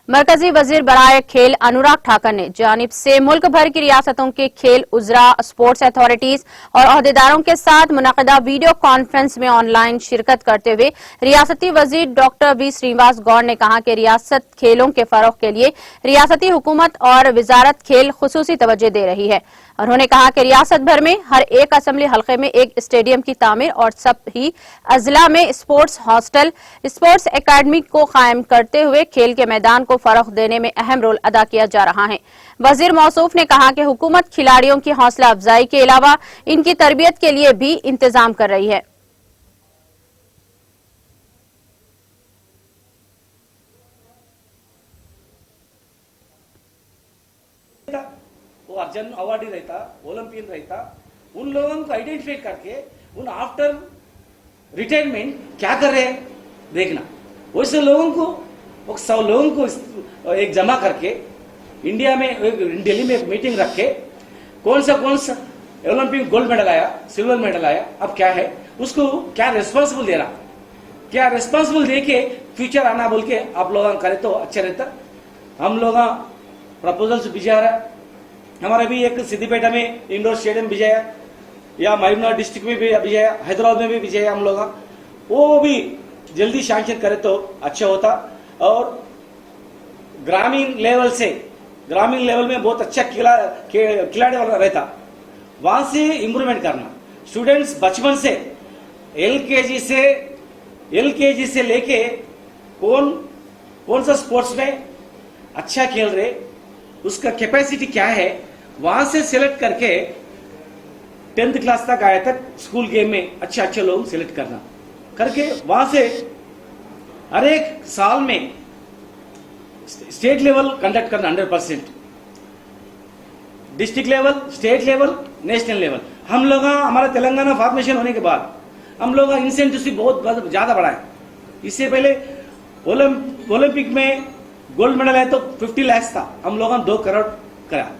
मरकजी वजीर बराए खेल अनुराग ठाकर ने जानिब से मुल्क भर की रियासतों के खेल उजरा, स्पोर्ट्स अथॉरिटीज और अहदेदारों के साथ मुनक़दा वीडियो कॉन्फ्रेंस में ऑनलाइन शिरकत करते हुए रियासती वजीर डॉक्टर वी श्रीनिवास गौड़ ने कहा कि रियासत खेलों के फरोग के लिए रियासती हुकूमत और वजारत खेल खुसूसी तवज्जो दे रही है। उन्होंने कहा कि रियासत भर में हर एक असम्बली हल्के में एक स्टेडियम की तामीर और सभी अजला में स्पोर्ट्स हॉस्टल, स्पोर्ट्स एकेडमी को कायम करते हुए खेल के मैदान को फरोग देने में अहम रोल अदा किया जा रहा है। वजीर मौसूफ ने कहा कि हुकूमत खिलाड़ियों की हौसला अफजाई के अलावा इनकी तरबियत के लिए भी इंतजाम कर रही है। वो अर्जुन अवार्डी रहता, ओलंपियन रहता, उन लोगों को आइडेंटिफाई करके उन आफ्टर रिटायरमेंट क्या कर रहे हैं देखना। वैसे लोगों को 100 लोगों को एक जमा करके इंडिया में दिल्ली में एक मीटिंग रख के कौन सा ओलंपिक गोल्ड मेडल आया, सिल्वर मेडल आया, अब क्या है, उसको क्या रिस्पॉन्सिबल दे रहा, क्या रिस्पॉन्सिबल दे के फ्यूचर आना बोल के आप लोग करें तो अच्छा रहता। हम लोग प्रपोजल्स भिजा रहा है, हमारा भी एक सिद्दीपेटा में इंडोर स्टेडियम भिजाया, या मयूरनगर डिस्ट्रिक्ट में भी भिजाया, हैदराबाद में भी भिजाया हम लोग, वो भी जल्दी सैंक्शन करे तो अच्छा होता। और ग्रामीण लेवल में बहुत अच्छा खिलाड़ी रहता, वहां से इंप्रूवमेंट करना। स्टूडेंट्स बचपन से एलकेजी से लेके कौन सा स्पोर्ट्स में अच्छा खेल रहे, उसका कैपेसिटी क्या है, वहां से सिलेक्ट करके 10th क्लास तक आया तक स्कूल गेम में अच्छे लोग सिलेक्ट करना करके वहां से हर एक साल में स्टेट लेवल कंडक्ट करना 100%, district level, state level, national level. हम लोग हमारा तेलंगाना फॉर्मेशन होने के बाद हम लोग इंसेंटिव बहुत ज्यादा बढ़ाए। इससे पहले ओलंपिक में गोल्ड मेडल है तो 50 लाख था, हम लोगों ने 2 करोड़ करा।